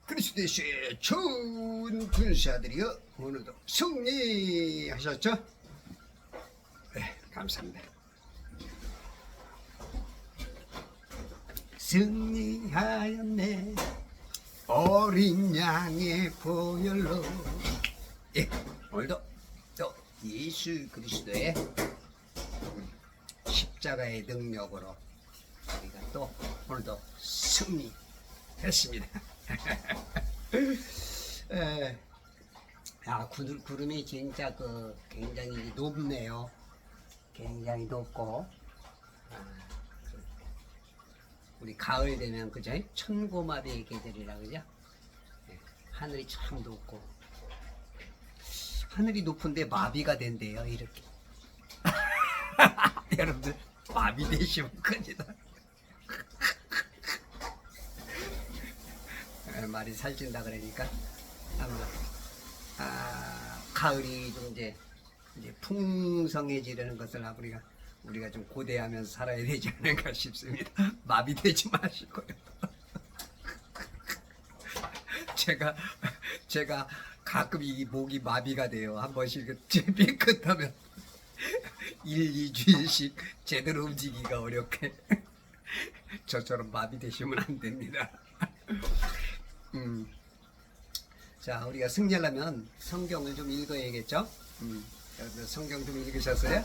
그리스도의 좋은 군사들이여 오늘도 승리하셨죠? 네, 감사합니다. 승리하였네 어린 양의 보혈로. 예, 오늘도 또 예수 그리스도의 십자가의 능력으로 우리가 또 오늘도 승리했습니다. 구름이 진짜 굉장히 높네요. 굉장히 높고, 우리 가을 되면 그죠? 천고마비의 계절이라 그죠? 하늘이 참 높고, 하늘이 높은데 마비가 된대요. 이렇게. 여러분들 마비 되시면 큰일이다. 말이 살찐다 그러니까 아마 가을이 좀 이제 풍성해지려는 것을 우리가 좀 고대하면서 살아야 되지 않을까 싶습니다. 마비되지 마시고요. 제가 가끔 이 목이 마비가 돼요. 한 번씩 삐끗하면 1-2주일씩 제대로 움직이기가 어렵게. 저처럼 마비되시면 안 됩니다. 자, 우리가 승리하려면 성경을 좀 읽어야겠죠? 여러분 성경 좀 읽으셨어요?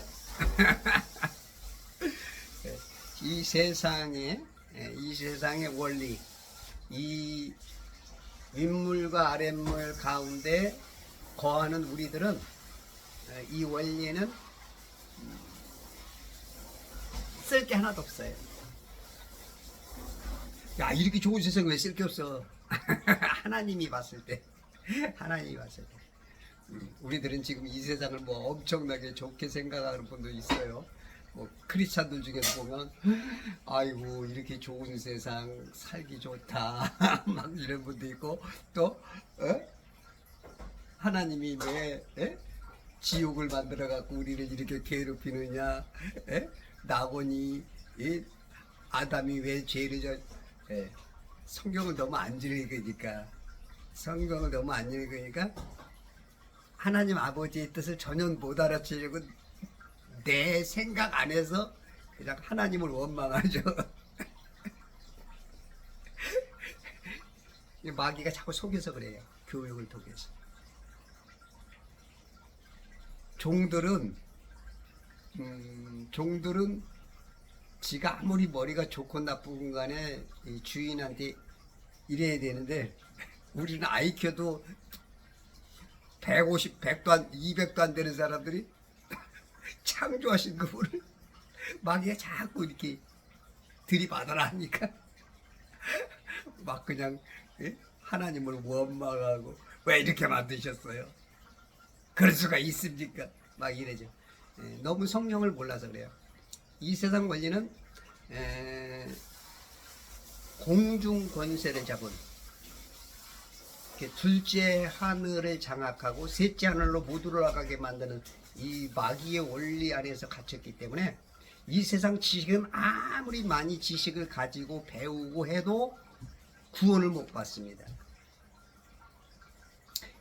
이 세상의 원리, 이 윗물과 아랫물 가운데 거하는 우리들은 이 원리는 쓸 게 하나도 없어요. 야, 이렇게 좋은 세상에 왜 쓸 게 없어? 하나님이 봤을 때 우리들은 지금 이 세상을 뭐 엄청나게 좋게 생각하는 분도 있어요. 뭐 크리스찬들 중에서 보면 아이고 이렇게 좋은 세상 살기 좋다 막 이런 분도 있고, 또 하나님이 왜 지옥을 만들어 갖고 우리를 이렇게 괴롭히느냐, 낙원이 아담이 왜 죄를 성경을 너무 안 읽으니까 하나님 아버지의 뜻을 전혀 못 알아채려고 내 생각 안에서 그냥 하나님을 원망하죠. 마귀가 자꾸 속여서 그래요. 교육을 통해서. 종들은 지가 아무리 머리가 좋고 나쁜 간에 이 주인한테 이래야 되는데, 우리는 IQ도 150, 100도 안, 200도 안 되는 사람들이 창조하신 그분을 마귀가 자꾸 이렇게 들이받아라 하니까 막 그냥 하나님을 원망하고 왜 이렇게 만드셨어요? 그럴 수가 있습니까? 막 이래죠. 너무 성령을 몰라서 그래요. 이 세상 원리는 공중 권세를 잡은, 둘째 하늘을 장악하고 셋째 하늘로 못 올라가게 만드는 이 마귀의 원리 안에서 갇혔기 때문에 이 세상 지식은 아무리 많이 지식을 가지고 배우고 해도 구원을 못 받습니다.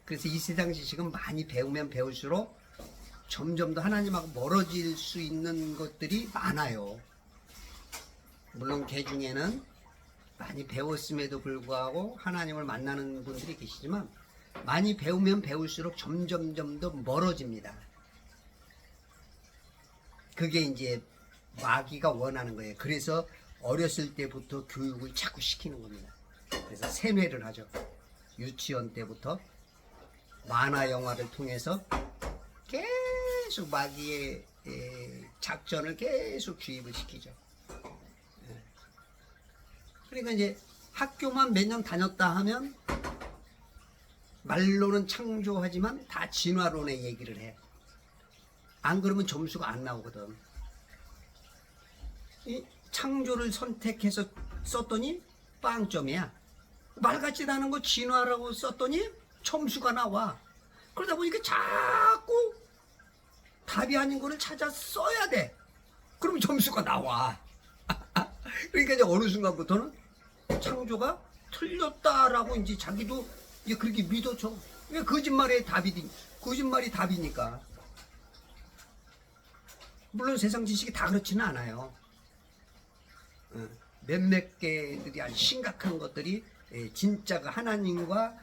그래서 이 세상 지식은 많이 배우면 배울수록 점점 더 하나님하고 멀어질 수 있는 것들이 많아요. 물론 개 중에는 많이 배웠음에도 불구하고 하나님을 만나는 분들이 계시지만, 많이 배우면 배울수록 점점 더 멀어집니다. 그게 이제 마귀가 원하는 거예요. 그래서 어렸을 때부터 교육을 자꾸 시키는 겁니다. 그래서 세뇌를 하죠. 유치원 때부터 만화 영화를 통해서 계속 마귀의 작전을 계속 주입을 시키죠. 그러니까 이제 학교만 몇 년 다녔다 하면 말로는 창조하지만 다 진화론의 얘기를 해. 안 그러면 점수가 안 나오거든. 이 창조를 선택해서 썼더니 빵점이야. 말같지도 않은 거 진화라고 썼더니 점수가 나와. 그러다 보니까 자꾸 답이 아닌 거를 찾아 써야 돼. 그러면 점수가 나와. 그러니까 이제 어느 순간부터는 창조가 틀렸다라고 이제 자기도 이제 그렇게 믿어줘. 왜 거짓말이 답이니까. 물론 세상 지식이 다 그렇지는 않아요. 몇몇 개들이 아주 심각한 것들이 진짜가 하나님과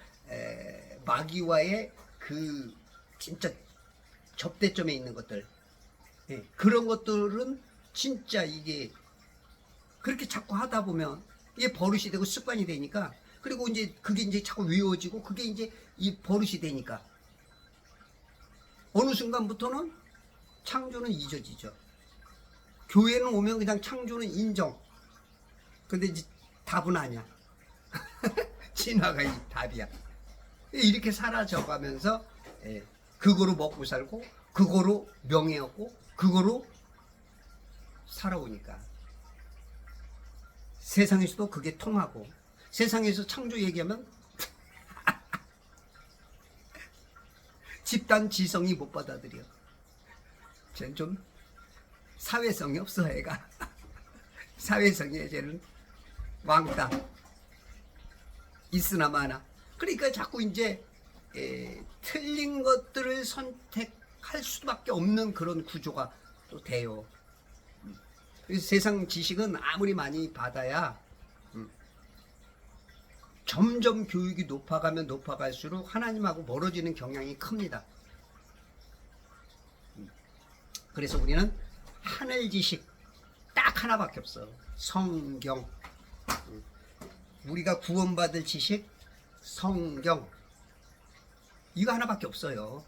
마귀와의 그 진짜 접대점에 있는 것들, 그런 것들은 진짜 이게 그렇게 자꾸 하다 보면 이게 버릇이 되고 습관이 되니까, 그리고 이제 그게 이제 자꾸 외워지고 그게 이제 이 버릇이 되니까 어느 순간부터는 창조는 잊어지죠. 교회는 오면 그냥 창조는 인정. 근데 이제 답은 아니야. 진화가 이 답이야. 이렇게 사라져가면서 그거로 먹고 살고 그거로 명예 얻고 그거로 살아오니까 세상에서도 그게 통하고, 세상에서 창조 얘기하면 집단 지성이 못 받아들여. 쟤는 좀 사회성이 없어, 애가. 사회성이 쟤는 왕따. 있으나 마나. 그러니까 자꾸 이제 틀린 것들을 선택할 수밖에 없는 그런 구조가 또 돼요. 그래서 세상 지식은 아무리 많이 받아야 점점 교육이 높아가면 높아갈수록 하나님하고 멀어지는 경향이 큽니다. 그래서 우리는 하늘 지식 딱 하나밖에 없어. 성경. 우리가 구원받을 지식, 성경. 이거 하나밖에 없어요.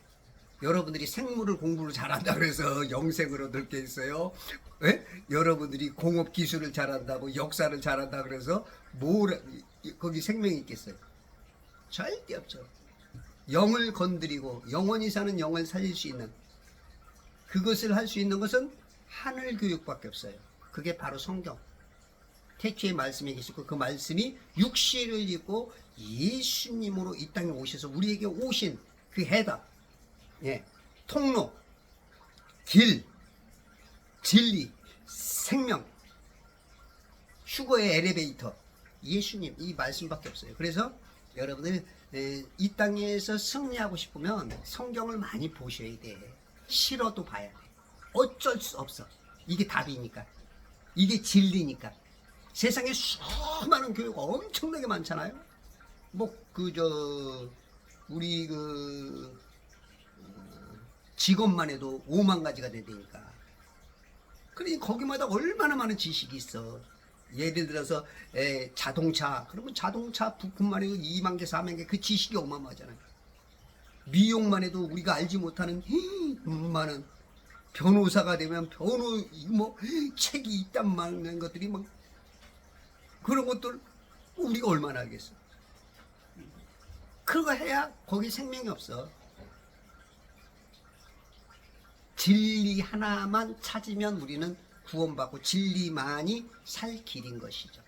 여러분들이 생물을 공부를 잘한다 그래서 영생을 얻을 게 있어요? 여러분들이 공업 기술을 잘한다고, 역사를 잘한다 그래서 거기 생명이 있겠어요? 절대 없죠. 영을 건드리고 영원히 사는 영을 살릴 수 있는, 그것을 할 수 있는 것은 하늘 교육밖에 없어요. 그게 바로 성경. 태초에 말씀이 계시고 그 말씀이 육신을 입고 예수님으로 이 땅에 오셔서 우리에게 오신 그 해답, 통로, 길, 진리, 생명, 휴거의 엘리베이터, 예수님, 이 말씀밖에 없어요. 그래서 여러분들 이 땅에서 승리하고 싶으면 성경을 많이 보셔야 돼. 싫어도 봐야 돼. 어쩔 수 없어. 이게 답이니까. 이게 진리니까. 세상에 수많은 교회가 엄청나게 많잖아요. 우리 직업만 해도 5만 가지가 된다니까. 그러니 거기마다 얼마나 많은 지식이 있어. 예를 들어서 자동차, 그러면 자동차 부품만 해도 2만 개, 4만 개, 그 지식이 어마어마하잖아요. 미용만 해도 우리가 알지 못하는 많은, 변호사가 되면 책이 있단 말하는 것들이 그런 것들 우리가 얼마나 알겠어. 그거 해야 거기 생명이 없어. 진리 하나만 찾으면 우리는 구원받고 진리만이 살 길인 것이죠.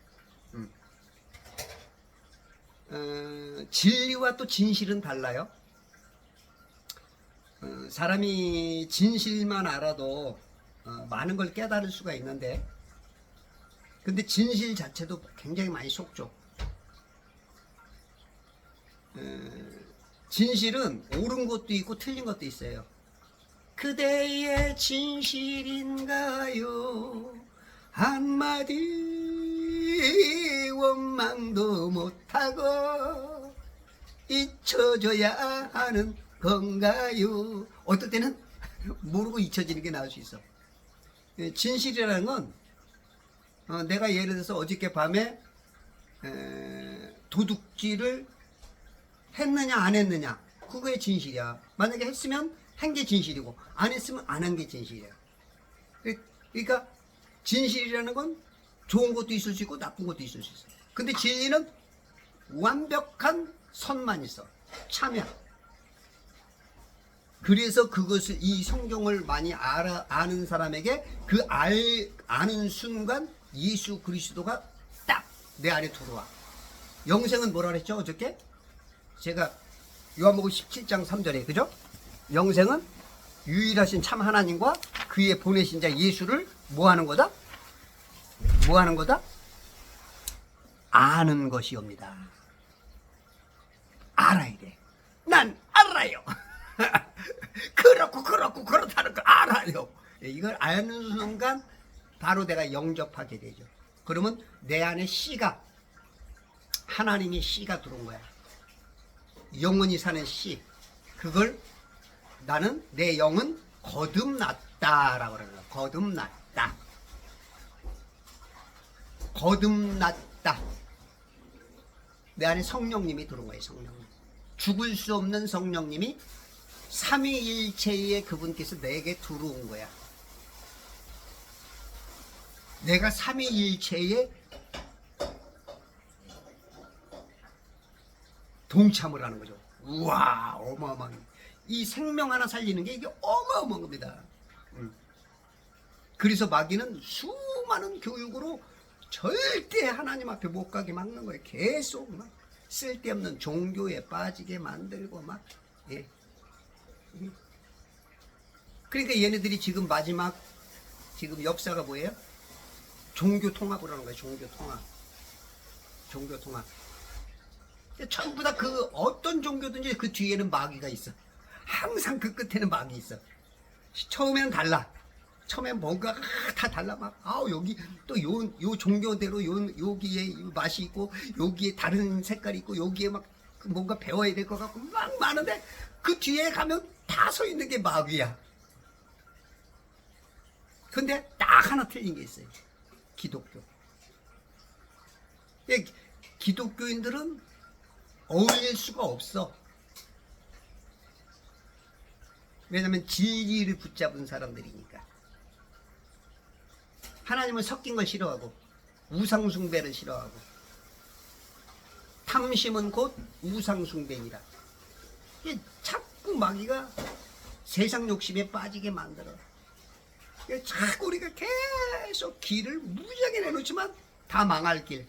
진리와 또 진실은 달라요. 사람이 진실만 알아도 많은 걸 깨달을 수가 있는데, 근데 진실 자체도 굉장히 많이 속죠. 진실은 옳은 것도 있고 틀린 것도 있어요. 그대의 진실인가요? 한마디 원망도 못하고 잊혀져야 하는 건가요? 어떨 때는 모르고 잊혀지는 게 나을 수 있어. 진실이라는 건 내가 예를 들어서 어저께 밤에 도둑질을 했느냐 안 했느냐, 그거의 진실이야. 만약에 했으면 한 게 진실이고 안 했으면 안 한 게 진실이야. 그러니까 진실이라는 건 좋은 것도 있을 수 있고 나쁜 것도 있을 수 있어. 근데 진리는 완벽한 선만 있어. 참여. 그래서 그것을, 이 성경을 많이 아는 사람에게 아는 순간 예수 그리스도가 딱 내 안에 들어와. 영생은 뭐라 그랬죠 어저께? 제가 요한복음 17장 3절에, 그죠? 영생은 유일하신 참 하나님과 그의 보내신 자 예수를 뭐 하는 거다? 뭐 하는 거다? 아는 것이옵니다. 알아야 돼. 난 알아요. 그렇고 그렇다는 걸 알아요. 이걸 아는 순간 바로 내가 영접하게 되죠. 그러면 내 안에 씨가, 하나님의 씨가 들어온 거야. 영원히 사는 씨. 그걸 나는, 내 영은 거듭났다라고 그러는 거야. 거듭났다. 거듭났다. 내 안에 성령님이 들어온 거예요. 성령님. 죽을 수 없는 성령님이 삼위일체의 그분께서 내게 들어온 거야. 내가 삼위일체에 동참을 하는 거죠. 우와, 어마어마한. 이 생명 하나 살리는 게 이게 어마어마한 겁니다. 그래서 마귀는 수많은 교육으로 절대 하나님 앞에 못 가게 막는 거예요. 계속 막 쓸데없는 종교에 빠지게 만들고 막. 예. 그러니까 얘네들이 지금 마지막 지금 역사가 뭐예요? 종교 통합을 하는 거예요. 종교 통합. 종교 통합. 전부 다 그 어떤 종교든지 그 뒤에는 마귀가 있어. 항상 그 끝에는 마귀 있어. 처음에는 달라. 처음엔 뭔가가 다 달라. 막, 여기 또 요 종교대로 여기에 맛이 있고, 여기에 다른 색깔이 있고, 여기에 막 뭔가 배워야 될 것 같고, 막 많은데, 그 뒤에 가면 다 서 있는 게 마귀야. 근데 딱 하나 틀린 게 있어요. 기독교. 기독교인들은 어울릴 수가 없어. 왜냐면 진리를 붙잡은 사람들이니까. 하나님은 섞인 걸 싫어하고, 우상숭배를 싫어하고, 탐심은 곧 우상숭배니라. 자꾸 마귀가 세상 욕심에 빠지게 만들어. 자꾸 우리가 계속 길을 무지하게 내놓지만 다 망할 길.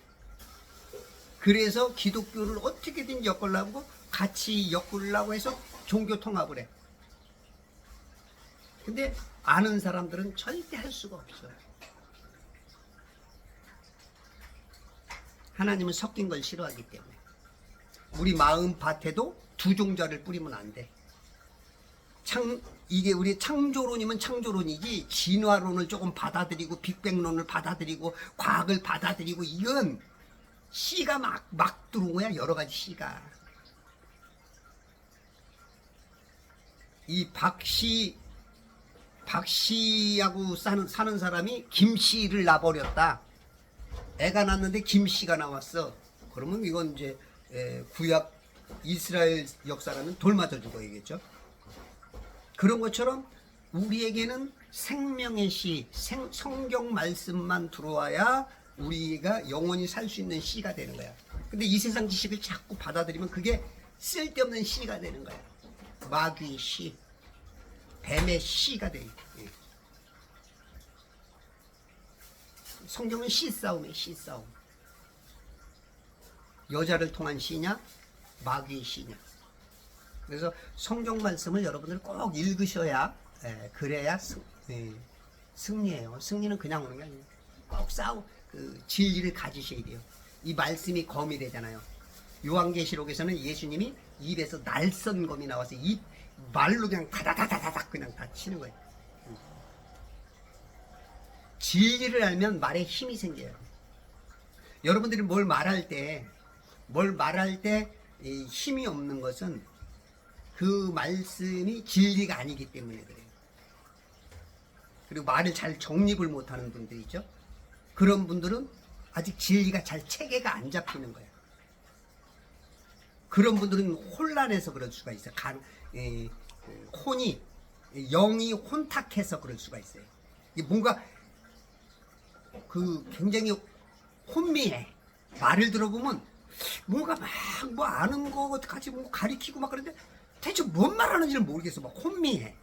그래서 기독교를 어떻게든 엮으려고, 같이 엮으려고 해서 종교 통합을 해. 근데 아는 사람들은 절대 할 수가 없어요. 하나님은 섞인 걸 싫어하기 때문에. 우리 마음 밭에도 두 종자를 뿌리면 안 돼. 이게 우리 창조론이면 창조론이지, 진화론을 조금 받아들이고 빅뱅론을 받아들이고 과학을 받아들이고, 이건 씨가 막 들어온 거야. 여러 가지 씨가. 이 박씨하고 사는 사람이 김씨를 낳아버렸다. 애가 낳았는데 김씨가 나왔어. 그러면 이건 이제 구약 이스라엘 역사라면 돌 맞아 죽어야겠죠. 그런 것처럼 우리에게는 생명의 씨, 성경 말씀만 들어와야 우리가 영원히 살 수 있는 씨가 되는 거야. 근데 이 세상 지식을 자꾸 받아들이면 그게 쓸데없는 씨가 되는 거야. 마귀의 씨, 뱀의 씨가 돼. 성경은 씨싸움이에요. 씨싸움. 여자를 통한 씨냐, 마귀의 씨냐. 그래서 성경 말씀을 여러분들 꼭 읽으셔야, 그래야 승리해요. 승리는 그냥 오는 게 아니에요. 꼭 그 진리를 가지셔야 돼요. 이 말씀이 검이 되잖아요. 요한계시록에서는 예수님이 입에서 날선 검이 나와서 입 말로 그냥 다다다다닥 그냥 다 치는 거예요. 진리를 알면 말에 힘이 생겨요. 여러분들이 뭘 말할 때 힘이 없는 것은 그 말씀이 진리가 아니기 때문에 그래요. 그리고 말을 잘 정립을 못하는 분들 있죠. 그런 분들은 아직 진리가 잘 체계가 안 잡히는 거예요. 그런 분들은 혼란해서 그럴 수가 있어요. 영이 혼탁해서 그럴 수가 있어요. 뭔가 굉장히 혼미해. 말을 들어보면 뭔가 막 뭐 아는 거 같이 뭐 가리키고 막 그러는데 대체 뭔 말하는지를 모르겠어. 막 혼미해.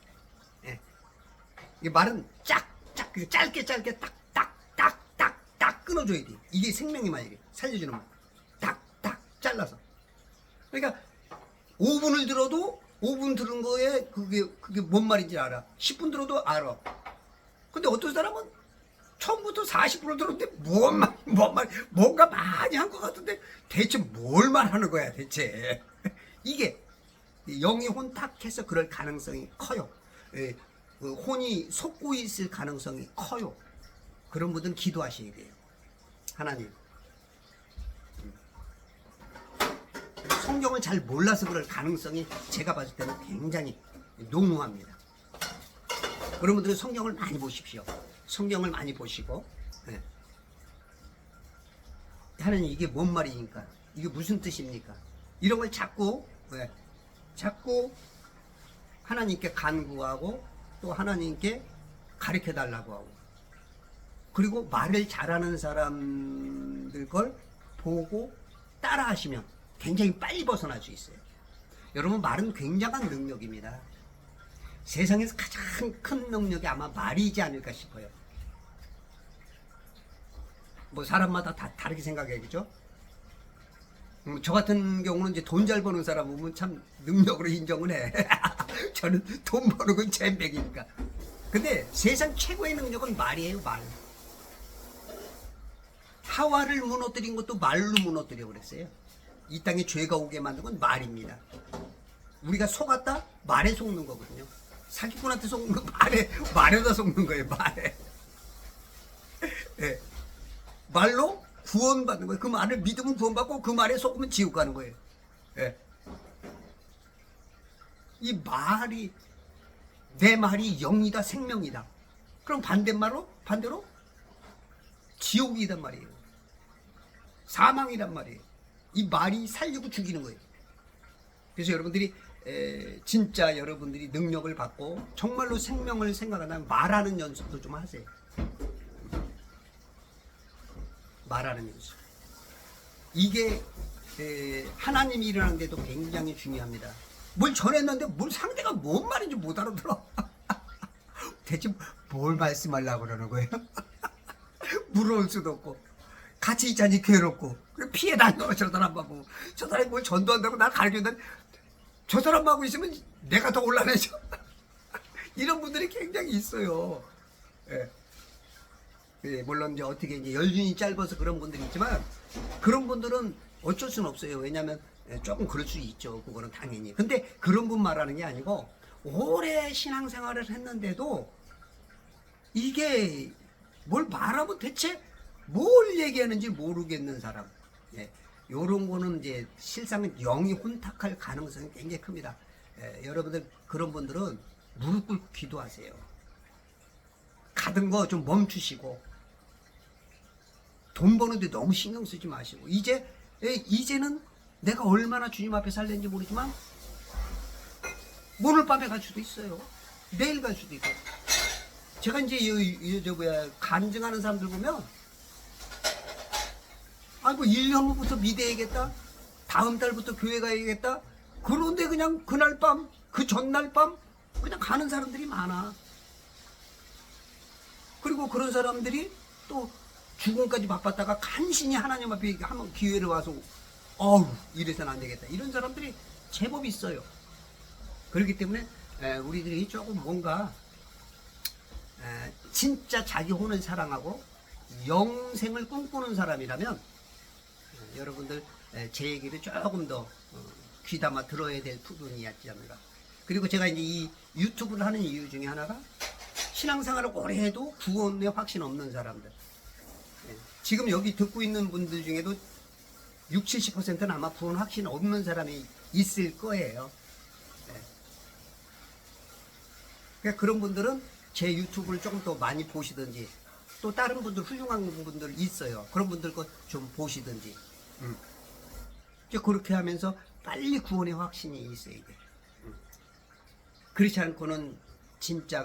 이 말은 짧게 딱 끊어줘야 돼. 이게 생명의 말이래. 살려주는 말. 딱 잘라서. 그러니까 5분을 들어도 5분 들은 거에 그게 뭔 말인지 알아. 10분 들어도 알아. 근데 어떤 사람은 처음부터 40% 들었는데 뭔가 많이 한 것 같은데 대체 뭘 말하는 거야 대체. 이게 영이 혼탁해서 그럴 가능성이 커요. 예, 그 혼이 속고 있을 가능성이 커요. 그런 분들은 기도하셔야 돼요. 하나님, 성경을 잘 몰라서 그럴 가능성이 제가 봤을 때는 굉장히 농후합니다. 그런 분들은 성경을 많이 보십시오. 성경을 많이 보시고, 예. 하나님 이게 뭔 말입니까? 이게 무슨 뜻입니까? 이런 걸 자꾸 자꾸 하나님께 간구하고 또 하나님께 가르쳐 달라고 하고, 그리고 말을 잘하는 사람들 걸 보고 따라 하시면 굉장히 빨리 벗어날 수 있어요. 여러분, 말은 굉장한 능력입니다. 세상에서 가장 큰 능력이 아마 말이지 않을까 싶어요. 뭐 사람마다 다 다르게 생각해야겠죠. 저 같은 경우는 이제 돈 잘 버는 사람 보면 참 능력으로 인정을 해. 저는 돈 버는 건 제 맥이니까. 근데 세상 최고의 능력은 말이에요, 말. 하와를 무너뜨린 것도 말로 무너뜨려 그랬어요. 이 땅에 죄가 오게 만든 건 말입니다. 우리가 속았다? 말에 속는 거거든요. 사기꾼한테 속는 거 말에다 속는 거예요, 말에. 네. 말로 구원받는 거예요. 그 말을 믿으면 구원받고 그 말에 속으면 지옥 가는 거예요. 네. 이 말이, 내 말이 영이다, 생명이다. 그럼 반대로 지옥이란 말이에요. 사망이란 말이에요. 이 말이 살리고 죽이는 거예요. 그래서 여러분들이 진짜 여러분들이 능력을 받고 정말로 생명을 생각한다면 말하는 연습도 좀 하세요. 말하는 연습. 이게 하나님이 일어나는 데도 굉장히 중요합니다. 뭘 전했는데 상대가 뭔 말인지 못 알아들어. 대체 뭘 말씀하려고 그러는 거예요? 물어올 수도 없고 같이 있자니 괴롭고 피해 다녀. 저 사람하고, 저 사람이 뭘 전도한다고 날 가르쳐준다니 저 사람하고 있으면 내가 더 올라내죠. 이런 분들이 굉장히 있어요. 예. 예, 물론 이제 어떻게 이제 연륜이 짧아서 그런 분들이 있지만 그런 분들은 어쩔 수는 없어요. 왜냐하면 조금 그럴 수 있죠. 그거는 당연히. 근데 그런 분 말하는 게 아니고 오래 신앙생활을 했는데도 이게 뭘 말하면 대체 뭘 얘기하는지 모르겠는 사람. 예, 요런 거는 이제 실상은 영이 혼탁할 가능성이 굉장히 큽니다. 예, 여러분들 그런 분들은 무릎 꿇고 기도하세요. 가던 거 좀 멈추시고 돈 버는데 너무 신경 쓰지 마시고 이제는 내가 얼마나 주님 앞에 살는지 모르지만 오늘 밤에 갈 수도 있어요. 내일 갈 수도 있고. 제가 이제 간증하는 사람들 보면 아이고 1년 후부터 미대야겠다. 다음 달부터 교회 가야겠다. 그런데 그냥 그날 밤, 그 전날 밤 그냥 가는 사람들이 많아. 그리고 그런 사람들이 또 죽음까지 바빴다가 간신히 하나님 앞에 한번 기회를 와서 이래서는 안 되겠다. 이런 사람들이 제법 있어요. 그렇기 때문에 우리들이 조금 뭔가 진짜 자기 혼을 사랑하고 영생을 꿈꾸는 사람이라면 여러분들 제 얘기를 조금 더 귀담아 들어야 될 부분이 있지 않을까. 그리고 제가 이제 이 유튜브를 하는 이유 중에 하나가 신앙생활을 오래 해도 구원에 확신 없는 사람들. 지금 여기 듣고 있는 분들 중에도 60, 70%는 아마 구원 확신 없는 사람이 있을 거예요. 그러니까 그런 분들은 제 유튜브를 조금 더 많이 보시든지 또 다른 분들 훌륭한 분들 있어요. 그런 분들 거 좀 보시든지. 그렇게 하면서 빨리 구원의 확신이 있어야 돼. 그렇지 않고는 진짜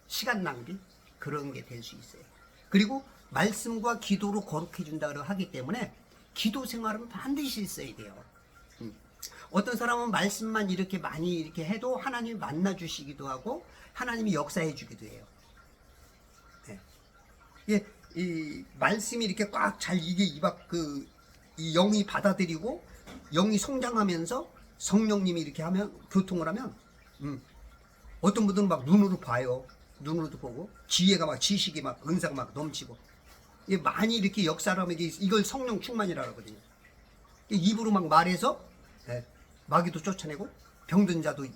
시간 낭비 그런 게 될 수 있어요. 그리고 말씀과 기도로 거룩해 준다고 하기 때문에 기도 생활은 반드시 있어야 돼요. 어떤 사람은 말씀만 이렇게 많이 이렇게 해도 하나님이 만나 주시기도 하고 하나님이 역사해 주기도 해요. 네. 이 말씀이 이렇게 꽉 잘 이 영이 받아들이고 영이 성장하면서 성령님이 이렇게 하면 교통을 하면 어떤 분들은 막 눈으로 봐요. 눈으로도 보고 지혜가 막 지식이 막 은사가 막 넘치고 많이 이렇게 역사를 하면 이걸 성령 충만이라 하거든요. 입으로 막 말해서 마귀도 쫓아내고 병든 자도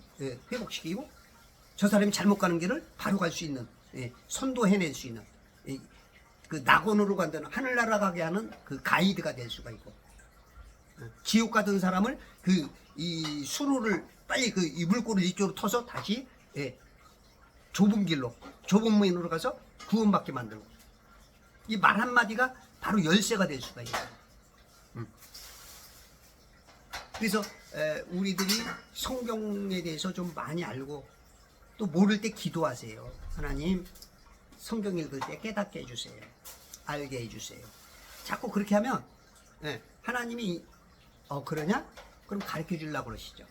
회복시키고 저 사람이 잘못 가는 길을 바로 갈 수 있는 선도해낼 수 있는 그 낙원으로 간다는 하늘나라 가게 하는 그 가이드가 될 수가 있고 지옥 가던 사람을 이 수로를 빨리 이 물꼬를 이쪽으로 터서 다시 좁은 길로 좁은 문으로 가서 구원받게 만들고 이 말 한마디가 바로 열쇠가 될 수가 있어요. 그래서 우리들이 성경에 대해서 좀 많이 알고 또 모를 때 기도하세요. 하나님 성경 읽을 때 깨닫게 해주세요. 알게 해주세요. 자꾸 그렇게 하면 하나님이 그러냐? 그럼 가르쳐 주려고 그러시죠.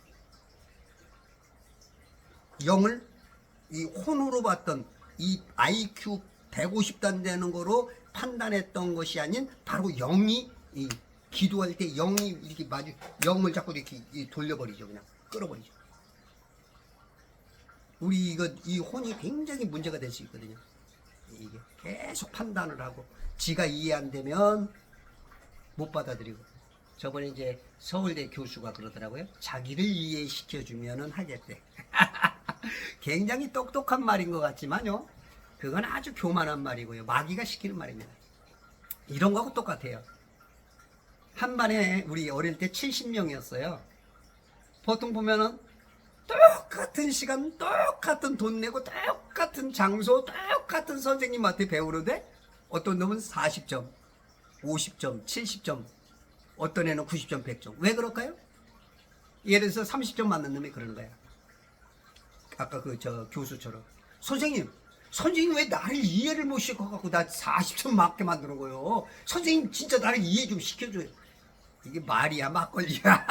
영을 이 혼으로 봤던 이 IQ 150단 되는 거로 판단했던 것이 아닌 바로 영이 기도할 때 영이 이렇게 영을 자꾸 이렇게 돌려버리죠. 그냥 끌어버리죠. 우리 이 혼이 굉장히 문제가 될 수 있거든요. 이게 계속 판단을 하고 지가 이해 안 되면 못 받아들이고 저번에 이제 서울대 교수가 그러더라고요. 자기를 이해시켜 주면은 하겠대. 굉장히 똑똑한 말인 것 같지만요. 그건 아주 교만한 말이고요. 마귀가 시키는 말입니다. 이런 거하고 똑같아요. 한 반에 우리 어릴 때 70명이었어요. 보통 보면은 똑같은 시간, 똑같은 돈 내고, 똑같은 장소, 똑같은 선생님한테 배우는데 어떤 놈은 40점, 50점, 70점, 어떤 애는 90점, 100점. 왜 그럴까요? 예를 들어서 30점 맞는 놈이 그러는 거야. 아까 저 교수처럼. 선생님 왜 나를 이해를 못 시켜갖고 나 40점 맞게 만드는 거예요? 선생님 진짜 나를 이해 좀 시켜줘요. 이게 말이야 막걸리야.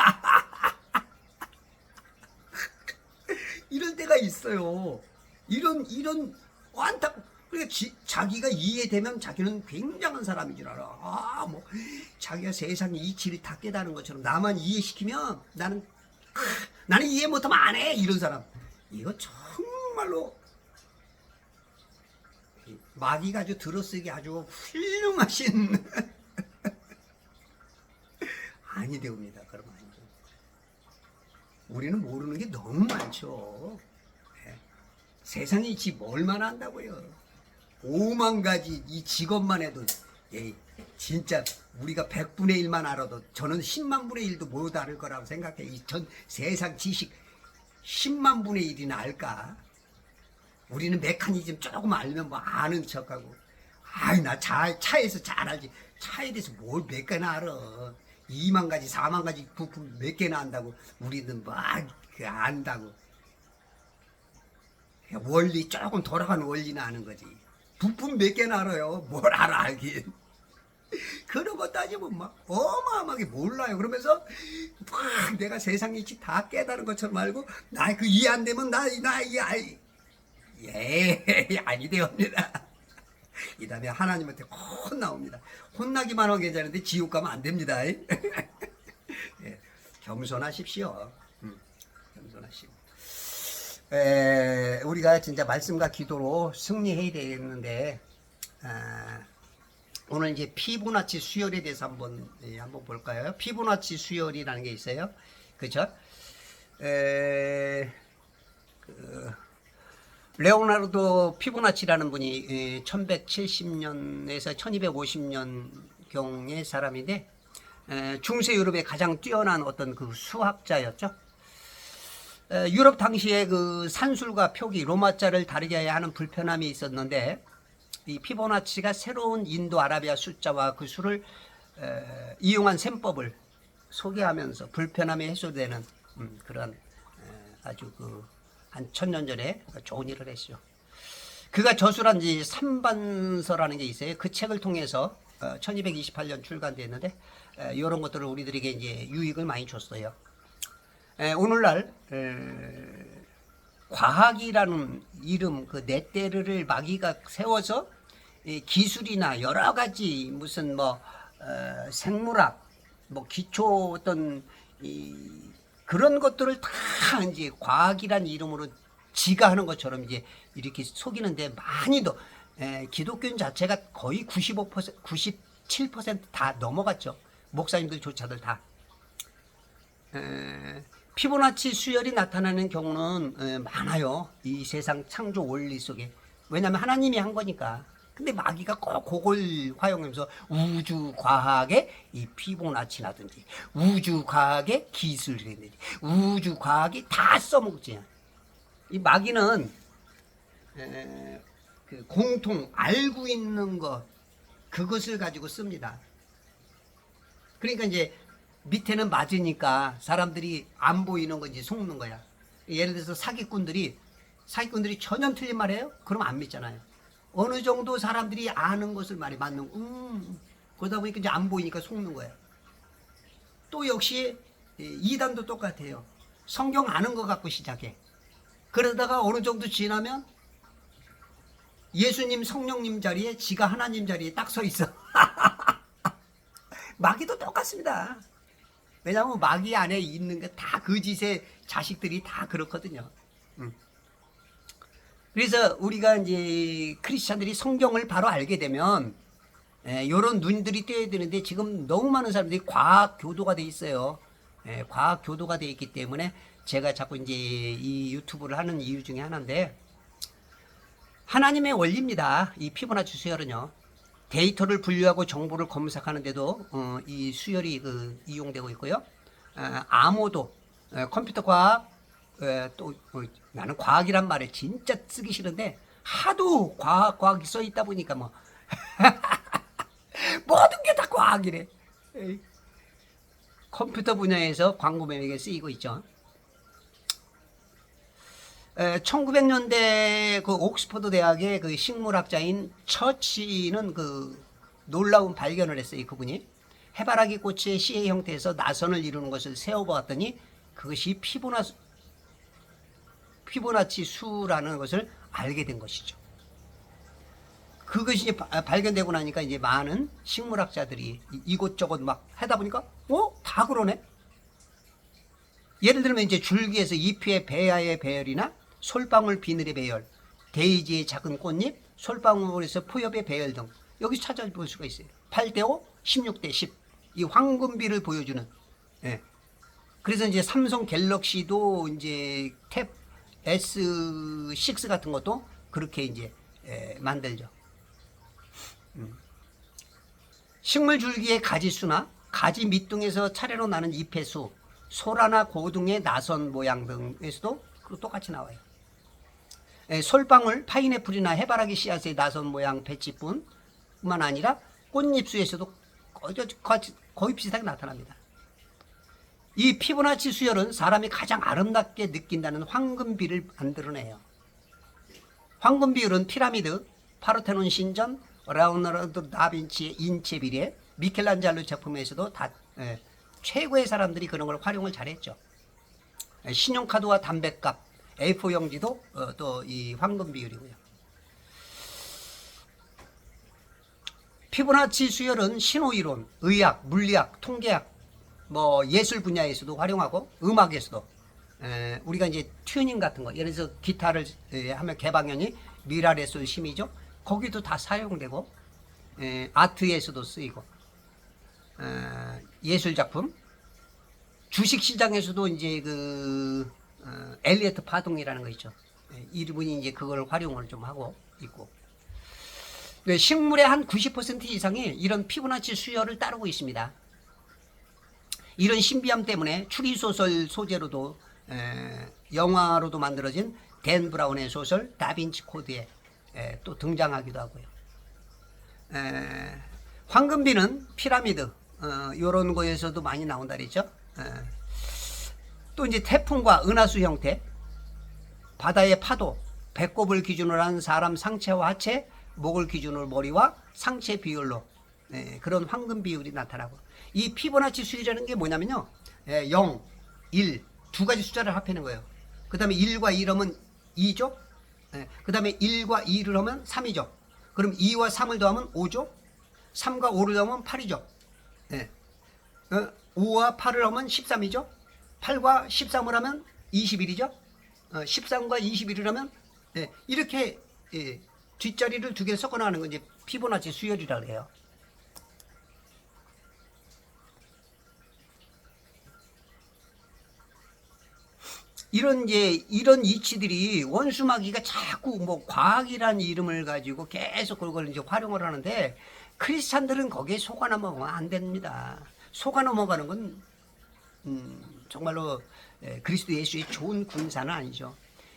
이럴 때가 있어요. 이런 완타. 그러니까 자기가 이해되면 자기는 굉장한 사람인 줄 알아. 뭐 자기가 세상의 이치를 다 깨달은 것처럼 나만 이해시키면 나는 이해 못하면 안 해. 이런 사람. 이거 정말로 마귀가 아주 들어쓰기 아주 훌륭하신 아니 되옵니다. 그러면 우리는 모르는 게 너무 많죠. 세상에 이치 얼마나 한다고요. 5만 가지 이 직업만 해도 진짜 우리가 100분의 1만 알아도 저는 10만 분의 1도 못 알을 거라고 생각해. 이 전 세상 지식 10만 분의 1이나 알까? 우리는 메커니즘 조금 알면 뭐 아는 척하고 나 차에서 잘 알지. 차에 대해서 뭘 몇 개나 알아. 2만 가지 4만 가지 부품 몇 개나 안다고. 우리는 막 안다고. 원리 조금 돌아가는 원리는 아는 거지. 부품 몇 개나 알아요. 뭘 알긴. 그런 거 따지면 막 어마어마하게 몰라요. 그러면서 막 내가 세상 이치 다 깨달은 것처럼 알고 나 그 이해 안 되면 아니 되옵니다. 이 다음에 하나님한테 혼나옵니다. 혼나기만 하면 괜찮은데 지옥 가면 안 됩니다. 겸손하십시오. 겸손하시고. 우리가 진짜 말씀과 기도로 승리해야 되겠는데 오늘 이제 피보나치 수열에 대해서 한번 볼까요? 피보나치 수열이라는 게 있어요. 그죠? 레오나르도 피보나치라는 분이 1170년에서 1250년경의 사람인데 중세 유럽의 가장 뛰어난 어떤 그 수학자였죠. 유럽 당시에 그 산술과 표기 로마자를 다르게 하는 불편함이 있었는데 이 피보나치가 새로운 인도 아라비아 숫자와 그 수를 이용한 셈법을 소개하면서 불편함이 해소되는 그런 아주 한 1000년 전에 좋은 일을 했죠. 그가 저술한 삼반서라는 게 있어요. 그 책을 통해서 1228년 출간됐는데 이런 것들을 우리들에게 이제 유익을 많이 줬어요. 오늘날 과학이라는 이름 그 넷대를 마귀가 세워서 기술이나 여러 가지 무슨 생물학 기초 어떤 그런 것들을 다 이제 과학이란 이름으로 지가 하는 것처럼 이제 이렇게 속이는데 많이 더 기독교인 자체가 거의 95%, 97%다 넘어갔죠. 목사님들조차들 다. 피보나치 수열이 나타나는 경우는 많아요. 이 세상 창조 원리 속에. 왜냐하면 하나님이 한 거니까. 근데 마귀가 꼭 그걸 활용하면서 우주 과학의 이 피보나치라든지 우주 과학의 기술이라든지 우주 과학이 다 써먹지. 이 마귀는 그 공통 알고 있는 것 그것을 가지고 씁니다. 그러니까 이제 밑에는 맞으니까 사람들이 안 보이는 건지 속는 거야. 예를 들어서 사기꾼들이 전혀 틀린 말이에요? 그럼 안 믿잖아요. 어느 정도 사람들이 아는 것을 말이 맞는 그러다 보니까 이제 안 보이니까 속는 거야. 또 역시 이단도 똑같아요. 성경 아는 것 갖고 시작해. 그러다가 어느 정도 지나면 예수님 성령님 자리에 지가 하나님 자리에 딱 서 있어. 마귀도 똑같습니다. 왜냐하면 마귀 안에 있는 게 다 거짓의 자식들이 다 그렇거든요. 그래서 우리가 이제 크리스찬들이 성경을 바로 알게 되면 이런 눈들이 떼야 되는데 지금 너무 많은 사람들이 과학 교도가 돼 있어요. 과학 교도가 돼 있기 때문에 제가 자꾸 이제 이 유튜브를 하는 이유 중에 하나인데 하나님의 원리입니다. 이 피보나치 수열은요. 데이터를 분류하고 정보를 검색하는데도 이 수열이 이용되고 있고요. 암호도 컴퓨터 과학 또 나는 과학이란 말에 진짜 쓰기 싫은데 하도 과학이 써 있다 보니까 뭐 모든 게 다 과학이래. 컴퓨터 분야에서 광고 매매에 쓰이고 있죠. 1900년대 그 옥스퍼드 대학의 그 식물학자인 처치는 그 놀라운 발견을 했어요. 그분이 해바라기 꽃의 씨의 형태에서 나선을 이루는 것을 세어보았더니 그것이 피보나치 수라는 것을 알게 된 것이죠. 그것이 이제 발견되고 나니까 이제 많은 식물학자들이 이곳저곳 막 하다 보니까 다 그러네. 예를 들면 이제 줄기에서 잎의 배야의 배열이나 솔방울 비늘의 배열, 데이지의 작은 꽃잎, 솔방울에서 포엽의 배열 등 여기 찾아볼 수가 있어요. 8대5, 16대10 이 황금비를 보여주는. 그래서 이제 삼성 갤럭시도 이제 탭 S6 같은 것도 그렇게 이제 만들죠. 식물 줄기의 가지수나 가지 밑둥에서 차례로 나는 잎의 수, 소라나 고등의 나선 모양 등에서도 똑같이 나와요. 솔방울, 파인애플이나 해바라기 씨앗의 나선 모양 배치뿐만 아니라 꽃잎수에서도 거의 비슷하게 나타납니다. 이 피보나치 수열은 사람이 가장 아름답게 느낀다는 황금비를 만들어내요. 황금비율은 피라미드, 파르테논 신전, 레오나르도 다빈치의 인체 비례, 미켈란젤로 작품에서도 다 최고의 사람들이 그런 걸 활용을 잘했죠. 신용카드와 담뱃값, A4 용지도 또 이 황금 비율이고요. 피보나치 수열은 신호이론, 의학, 물리학, 통계학, 뭐 예술 분야에서도 활용하고 음악에서도 우리가 이제 튜닝 같은 거, 예를 들어서 기타를 하면 개방현이 미라레솔 심이죠. 거기도 다 사용되고 아트에서도 쓰이고 예술 작품, 주식 시장에서도 이제 엘리어트 파동이라는 거 있죠. 이분이 이제 그걸 활용을 좀 하고 있고. 식물의 한 90% 이상이 이런 피보나치 수열을 따르고 있습니다. 이런 신비함 때문에 추리소설 소재로도 영화로도 만들어진 댄 브라운의 소설 다빈치 코드에 또 등장하기도 하고요. 황금비는 피라미드 이런 거에서도 많이 나온다 그랬죠. 또 이제 태풍과 은하수 형태, 바다의 파도, 배꼽을 기준으로 한 사람 상체와 하체, 목을 기준으로 머리와 상체 비율로 그런 황금 비율이 나타나고, 이 피보나치 수율이라는 게 뭐냐면요, 0, 1 두 가지 숫자를 합하는 거예요. 그 다음에 1과 2를 하면 2죠. 그 다음에 1과 2를 하면 3이죠. 그럼 2와 3을 더하면 5죠. 3과 5를 더하면 8이죠. 5와 8을 하면 13이죠. 8과 13을 하면 21이죠. 13과 21이라면 이렇게 뒷자리를 두 개 섞어 나가는 건 이제 피보나치 수열이라고 해요. 이런 이치들이 원수마귀가 자꾸 뭐 과학이라는 이름을 가지고 계속 그걸 이제 활용을 하는데, 크리스찬들은 거기에 속아 넘어가면 안 됩니다. 속아 넘어가는 건 정말로 그리스도 예수의 좋은 군사는 아니죠.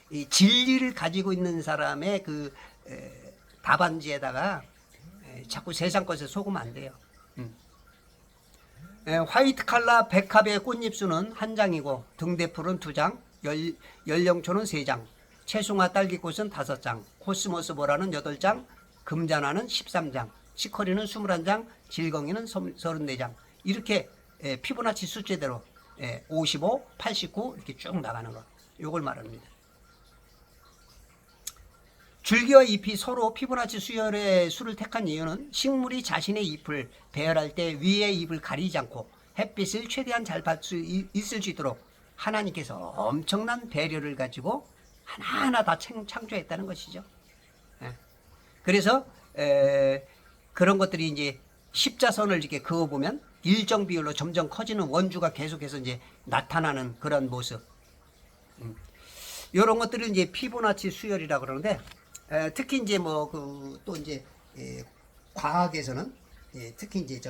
이 진리를 가지고 있는 사람의 그 답안지에다가 자꾸 세상 것에 속으면 안 돼요. 화이트 칼라 백합의 꽃잎수는 한 장이고, 등대풀은 2장, 연령초는 3장, 채송화 딸기꽃은 5장, 코스모스 보라는 8장, 금자나는 13장, 치커리는 21장, 질겅이는 34장. 이렇게 피보나치 숫자대로 55, 89 이렇게 쭉 나가는 거, 요걸 말합니다. 줄기와 잎이 서로 피보나치 수열의 수를 택한 이유는 식물이 자신의 잎을 배열할 때 위의 잎을 가리지 않고 햇빛을 최대한 잘 받을 수 있을 수 있도록 하나님께서 엄청난 배려를 가지고 하나하나 다 창조했다는 것이죠. 그래서 그런 것들이 이제 십자선을 이렇게 그어보면 일정 비율로 점점 커지는 원주가 계속해서 이제 나타나는 그런 모습. 이런 것들을 이제 피보나치 수열이라고 그러는데, 특히 이제 뭐 또 이제 과학에서는 특히 이제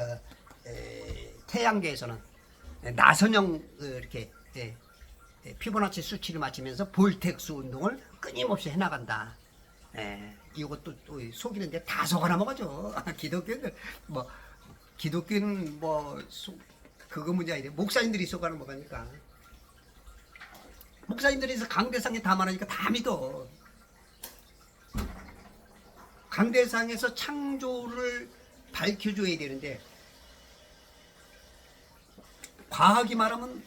태양계에서는 나선형 이렇게 피보나치 수치를 맞추면서 볼텍스 운동을 끊임없이 해나간다. 이것도 또 속이는데 다 속아 넘어가죠. 기독교는 뭐 그거 문제 아니래. 목사님들이 속아 넘어가니까. 목사님들이 강대상에 담아놓으니까 다 믿어. 강대상에서 창조를 밝혀줘야 되는데, 과학이 말하면,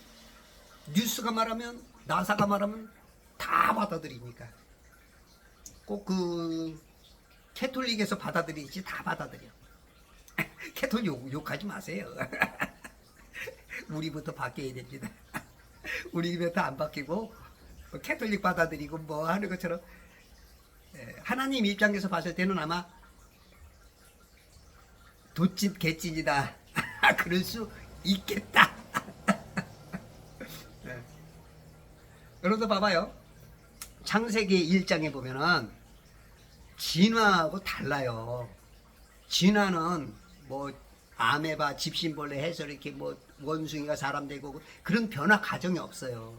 뉴스가 말하면, 나사가 말하면 다 받아들이니까. 꼭 그 캐톨릭에서 받아들이지 다 받아들여. 캐톨릭 욕하지 마세요. 우리부터 바뀌어야 됩니다. 우리부터 안 바뀌고 캐톨릭 받아들이고 뭐 하는 것처럼, 하나님 입장에서 봤을 때는 아마 도찐 개찐이다. 그럴 수 있겠다. 여러분들 봐봐요. 창세기 1장에 보면은 진화하고 달라요. 진화는 뭐 아메바, 집신벌레 해서 이렇게 뭐 원숭이가 사람 되고 그런 변화 과정이 없어요.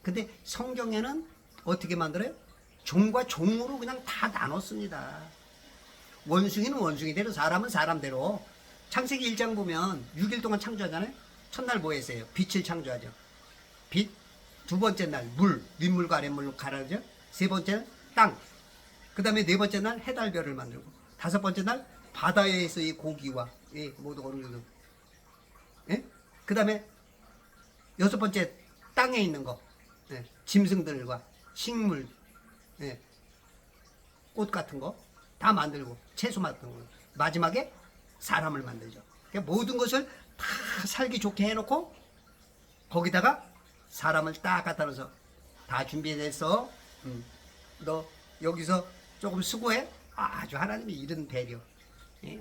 근데 성경에는 어떻게 만들어요? 종과 종으로 그냥 다 나눴습니다. 원숭이는 원숭이대로, 사람은 사람대로. 창세기 1장 보면 6일 동안 창조하잖아요. 첫날 뭐 했어요? 빛을 창조하죠. 빛. 두 번째 날 물, 윗물과 아랫물로 가라죠. 세 번째는 땅. 그 다음에 네 번째 날 해달별을 만들고, 다섯 번째 날 바다에서의 고기와 모두 어느 정도. 그 다음에 여섯 번째 땅에 있는 거, 짐승들과 식물, 꽃 같은 거 다 만들고, 채소 같은 거. 마지막에 사람을 만들죠. 그러니까 모든 것을 다 살기 좋게 해놓고 거기다가 사람을 딱 갖다 놓아서 다 준비해서 너 여기서 조금 수고해. 아주 하나님이 이런 배려.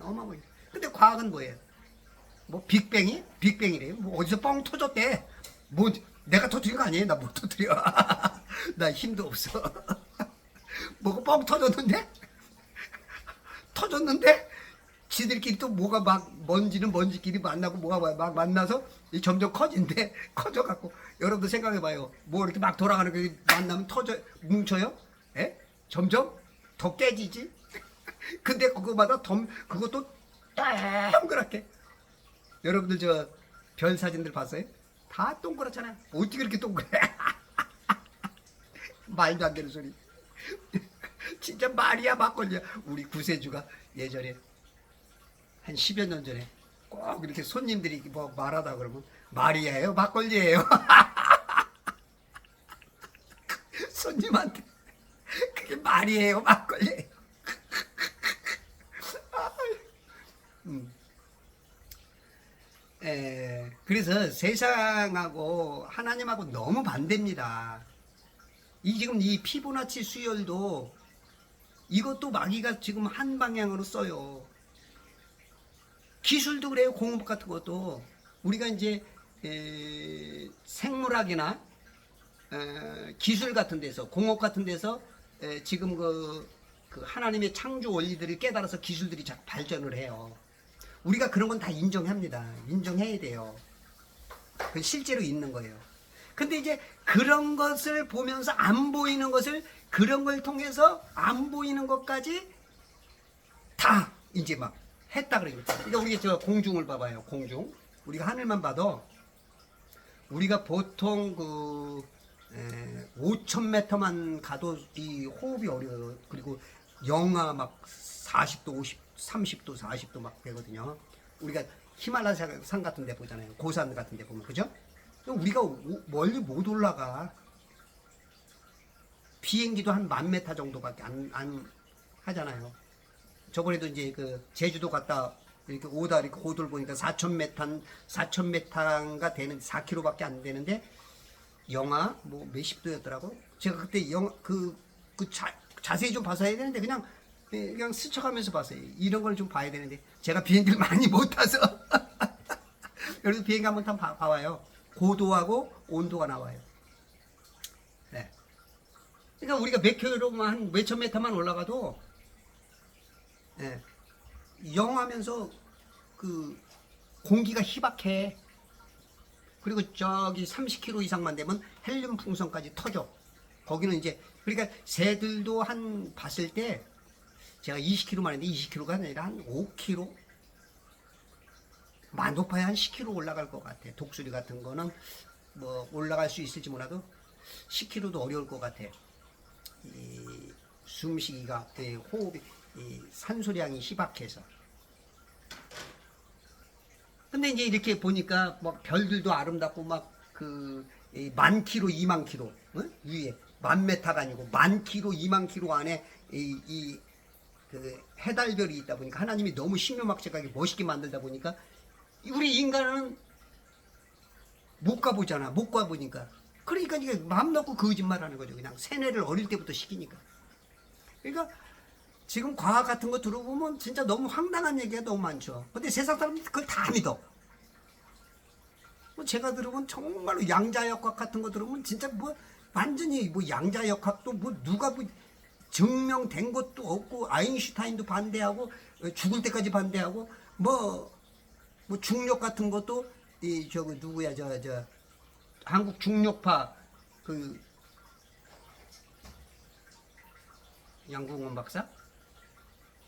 어마어마해. 근데 과학은 뭐예요? 뭐 빅뱅이래요. 뭐 어디서 뻥 터졌대. 뭐 내가 터뜨린 거 아니에요? 나 못 터뜨려. 나 힘도 없어. 뭐가 뻥 터졌는데 지들끼리 또 뭐가 막 먼지는 먼지끼리 만나고 뭐가 막 만나서 점점 커진대. 커져갖고 여러분들 생각해봐요. 뭐 이렇게 막 돌아가는 게 만나면 뭉쳐요? 점점 더 깨지지. 근데 그거마다 그것도 동그랗게. 여러분들 저 별 사진들 봤어요? 다 동그랗잖아요. 어떻게 그렇게 동그래? 말도 안 되는 소리. 진짜 말이야 막걸리야. 우리 구세주가 예전에 한 10여 년 전에 꼭 이렇게 손님들이 뭐 말하다 그러면 말이에요 막걸리예요. 손님한테 그게 말이에요 막걸리예요. 그래서 세상하고 하나님하고 너무 반대입니다. 이 지금 이 피보나치 수열도 이것도 마귀가 지금 한 방향으로 써요. 기술도 그래요. 공업 같은 것도 우리가 이제 생물학이나 기술 같은 데서 공업 같은 데서 지금 그 하나님의 창조 원리들을 깨달아서 기술들이 자꾸 발전을 해요. 우리가 그런 건 다 인정합니다. 인정해야 돼요. 그건 실제로 있는 거예요. 근데 이제 그런 것을 보면서 안 보이는 것을 그런 걸 통해서 안 보이는 것까지 다 이제 막 했다 그러니까. 그러니까 우리가 저 공중을 봐봐요. 공중. 우리가 하늘만 봐도 우리가 보통 그 5,000m만 가도 이 호흡이 어려워요. 그리고 영하 막 40도, 50, 30도, 40도 막 되거든요. 우리가 히말라야 산 같은 데 보잖아요. 고산 같은 데 보면. 그죠? 우리가 멀리 못 올라가. 비행기도 한 10,000m 정도밖에 안 하잖아요. 저번에도 이제 그 제주도 갔다 이렇게 오다 이렇게 고도를 보니까 4,000m가 되는 4km밖에 안 되는데 영하 뭐 몇십 도였더라고. 제가 그때 자세히 좀 봐서 해야 되는데 그냥 스쳐가면서 봤어요. 이런 걸 좀 봐야 되는데 제가 비행기를 많이 못 타서 그래서 비행기 한번 타면 봐와요. 고도하고 온도가 나와요. 네. 그러니까 우리가 몇 킬로만 한 몇천 메터만 올라가도 네. 영하면서 그 공기가 희박해. 그리고 저기 30km 이상만 되면 헬륨 풍선까지 터져. 거기는 이제 그러니까 새들도 한 봤을 때 제가 20km만 했는데 20km가 아니라 한 5km 높아야 한 10km 올라갈 것 같아. 독수리 같은 거는 뭐 올라갈 수 있을지 몰라도 10km도 어려울 것 같아. 이 숨쉬기가 호흡이 이 산소량이 희박해서. 근데 이제 이렇게 보니까 뭐 별들도 아름답고 막 그 10,000km, 20,000km 위에 10,000m가 아니고 10,000km, 20,000km 안에 그 해달별이 있다 보니까 하나님이 너무 신묘막측하게 멋있게 만들다 보니까 우리 인간은 못 가보잖아. 못 가보니까. 그러니까 이게 마음 놓고 거짓말하는 거죠. 그냥 세뇌를 어릴 때부터 시키니까. 그러니까 지금 과학 같은 거 들어보면 진짜 너무 황당한 얘기가 너무 많죠. 근데 세상 사람들이 그걸 다 믿어. 뭐 제가 들어본 정말로 양자역학 같은 거 들으면 진짜 뭐 완전히 뭐 양자역학도 뭐 누가 뭐 증명된 것도 없고 아인슈타인도 반대하고 죽을 때까지 반대하고 뭐 중력 같은 것도 저거 누구야 저 한국 중력파 그 양궁원 박사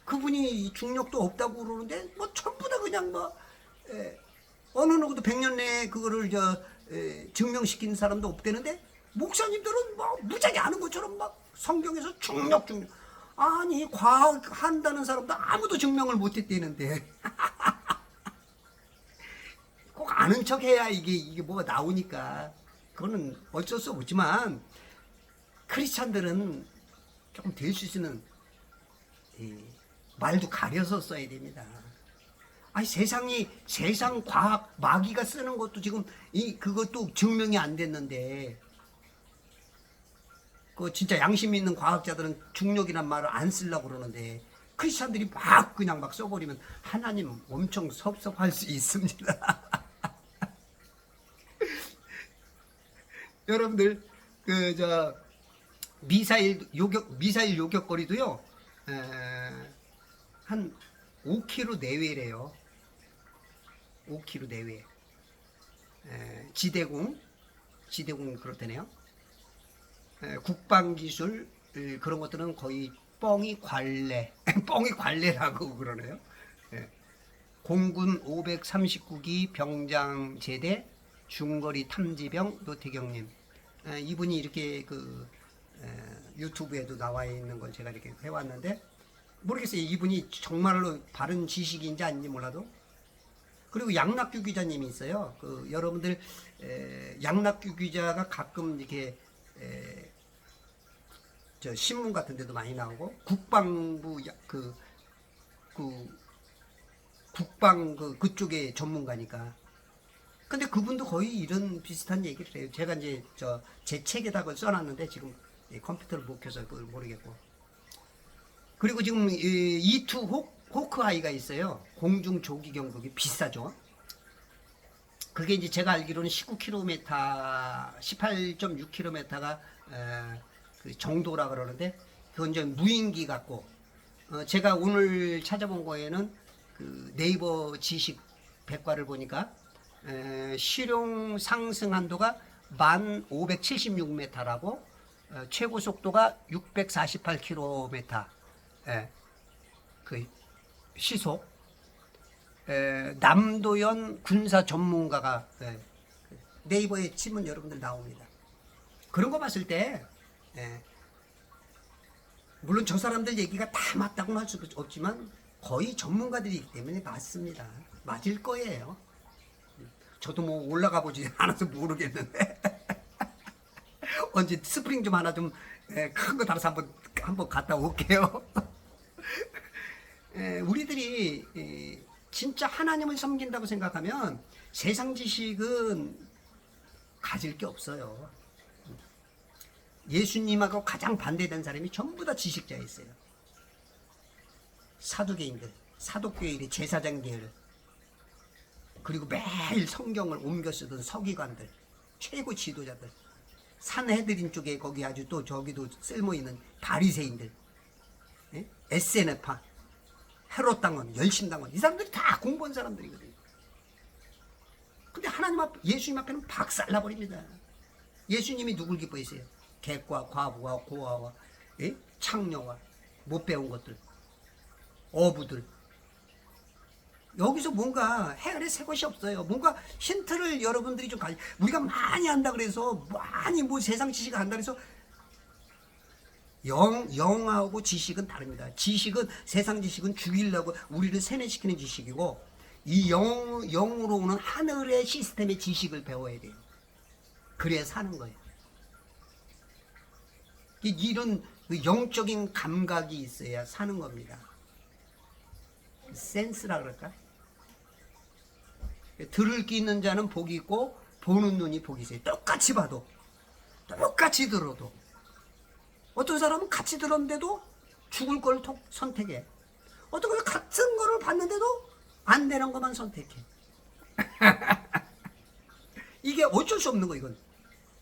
그분이 중력도 없다고 그러는데 뭐 전부 다 그냥 뭐 어느 누구도 100년 내에 그거를 증명시킨 사람도 없대는데 목사님들은 뭐 무지하게 아는 것처럼 막 성경에서 중력 아니 과학 한다는 사람도 아무도 증명을 못했대는데 꼭 아는 척 해야 이게 뭐가 나오니까 그거는 어쩔 수 없지만 크리스찬들은 조금 될 수 있는 말도 가려서 써야 됩니다. 아니 세상 과학 마귀가 쓰는 것도 지금 그것도 증명이 안 됐는데 그 진짜 양심 있는 과학자들은 중력이란 말을 안 쓰려고 그러는데 크리스찬들이 그냥 막 써버리면 하나님 엄청 섭섭할 수 있습니다. 여러분들 미사일 요격거리도요 한 5km 내외래요. 5km 내외. 지대공 그렇다네요. 국방기술 그런 것들은 거의 뻥이 관례라고 그러네요. 공군 539기 병장제대 중거리 탐지병 노태경님. 이분이 이렇게 유튜브에도 나와 있는 걸 제가 이렇게 해왔는데 모르겠어요. 이분이 정말로 바른 지식인지 아닌지 몰라도. 그리고 양락규 기자님이 있어요. 여러분들 양락규 기자가 가끔 이렇게 저 신문 같은 데도 많이 나오고 국방부 국방 그쪽의 전문가니까. 근데 그분도 거의 이런 비슷한 얘기를 해요. 제가 이제 제 책에다가 써놨는데 지금 컴퓨터를 못 켜서 그걸 모르겠고. 그리고 지금 E2 호크아이가 있어요. 공중 조기 경보기 비싸죠. 그게 이제 제가 알기로는 19km, 18.6km가 그 정도라 그러는데, 그건 이제 무인기 같고, 제가 오늘 찾아본 거에는 그 네이버 지식 백과를 보니까 실용 상승 한도가 1576m라고, 최고 속도가 648km, 그 시속. 남도연 군사 전문가가 네이버에 치면 여러분들 나옵니다. 그런 거 봤을 때 물론 저 사람들 얘기가 다 맞다고는 할 수 없지만 거의 전문가들이기 때문에 맞습니다. 맞을 거예요. 저도 뭐 올라가 보지 않아서 모르겠는데 언제 스프링 좀 하나 좀 큰 거 달아서 한번 갔다 올게요. 우리들이 진짜 하나님을 섬긴다고 생각하면 세상 지식은 가질 게 없어요. 예수님하고 가장 반대된 사람이 전부 다 지식자였어요. 사두개인들, 사독교회의 제사장 계열, 그리고 매일 성경을 옮겨 쓰던 서기관들, 최고 지도자들, 산헤드린 쪽에 거기 아주 또 저기도 쓸모있는 바리새인들, SNF파, 헤롯당원, 열심당원, 이 사람들이 다 공부한 사람들이거든요. 근데 하나님 앞, 예수님 앞에는 박살나버립니다. 예수님이 누굴 기뻐했어요? 객과 과부와 고아와 창녀와 못 배운 것들, 어부들. 여기서 뭔가 헤아려 새 것이 없어요. 뭔가 힌트를 여러분들이 좀 우리가 많이 한다 그래서, 많이 뭐 세상 지식을 한다 그래서, 영하고 지식은 다릅니다. 지식은, 세상 지식은 죽이려고 우리를 세뇌시키는 지식이고, 이 영으로 오는 하늘의 시스템의 지식을 배워야 돼요. 그래야 사는 거예요. 이런 영적인 감각이 있어야 사는 겁니다. 센스라 그럴까? 들을 귀 있는 자는 복이 있고 보는 눈이 복이 있어요. 똑같이 봐도, 똑같이 들어도. 어떤 사람은 같이 들었는데도 죽을 걸 선택해. 어떤 걸 같은 거를 봤는데도 안 되는 것만 선택해. 이게 어쩔 수 없는 거. 이건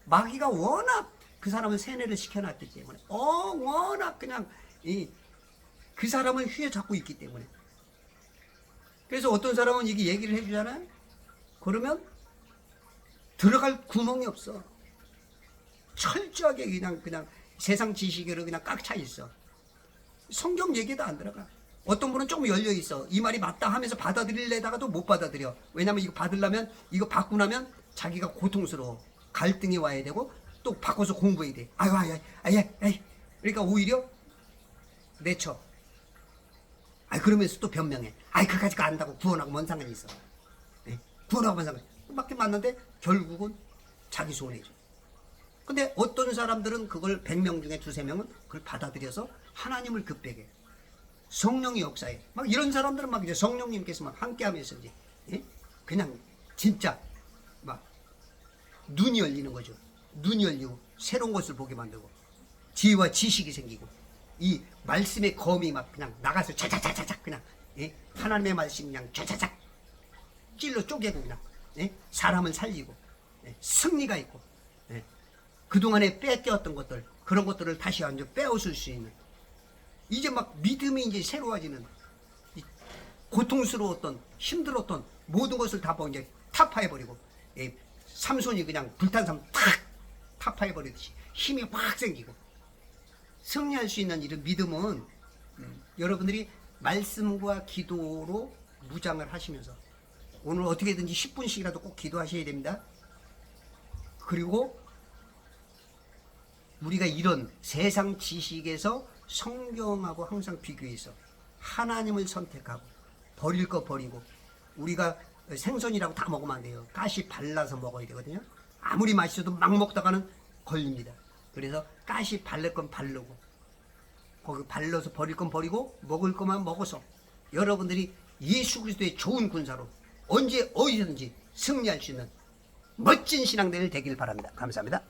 마귀가 워낙 그 사람을 세뇌를 시켜놨기 때문에, 워낙 그냥 그 사람을 휘어잡고 있기 때문에. 그래서 어떤 사람은 이게 얘기를 해주잖아요. 그러면 들어갈 구멍이 없어. 철저하게 그냥 세상 지식으로 그냥 꽉 차 있어. 성경 얘기도 안 들어가. 어떤 분은 조금 열려 있어. 이 말이 맞다 하면서 받아들이려다가도 못 받아들여. 왜냐면 이거 받으려면, 이거 받고 나면 자기가 고통스러워. 갈등이 와야 되고 또 바꿔서 공부해야 돼. 아유. 그러니까 오히려 내쳐. 그러면서 또 변명해. 그까짓 거 안다고 구원하고 뭔 상관이 있어. 구원하고 뭔 상관이. 맞긴 맞는데 결국은 자기 손해죠. 근데 어떤 사람들은 그걸 100명 중에 2-3명은 그걸 받아들여서 하나님을 급배게, 성령의 역사에 막 이런 사람들은 막 이제 성령님께서 막 함께하면서 이제 그냥 진짜 막 눈이 열리는 거죠. 눈이 열리고 새로운 것을 보게 만들고 지혜와 지식이 생기고 이 말씀의 검이 막 그냥 나가서 자자자자작 그냥 하나님의 말씀 그냥 자자작 찔러 쪼개고 그냥 사람을 살리고 승리가 있고 그동안에 뺏겼던 것들, 그런 것들을 다시 완전 빼앗을 수 있는, 이제 막 믿음이 이제 새로워지는, 고통스러웠던, 힘들었던 모든 것을 다 이제 타파해버리고, 삼손이 그냥 불탄삼 탁 타파해버리듯이 힘이 확 생기고, 승리할 수 있는 이런 믿음은 여러분들이 말씀과 기도로 무장을 하시면서, 오늘 어떻게든지 10분씩이라도 꼭 기도하셔야 됩니다. 그리고 우리가 이런 세상 지식에서 성경하고 항상 비교해서 하나님을 선택하고 버릴 거 버리고, 우리가 생선이라고 다 먹으면 안 돼요. 가시 발라서 먹어야 되거든요. 아무리 맛있어도 막 먹다가는 걸립니다. 그래서 가시 바를 건 바르고, 거기 발라서 버릴 건 버리고 먹을 것만 먹어서 여러분들이 예수 그리스도의 좋은 군사로 언제 어디든지 승리할 수 있는 멋진 신앙들 되길 바랍니다. 감사합니다.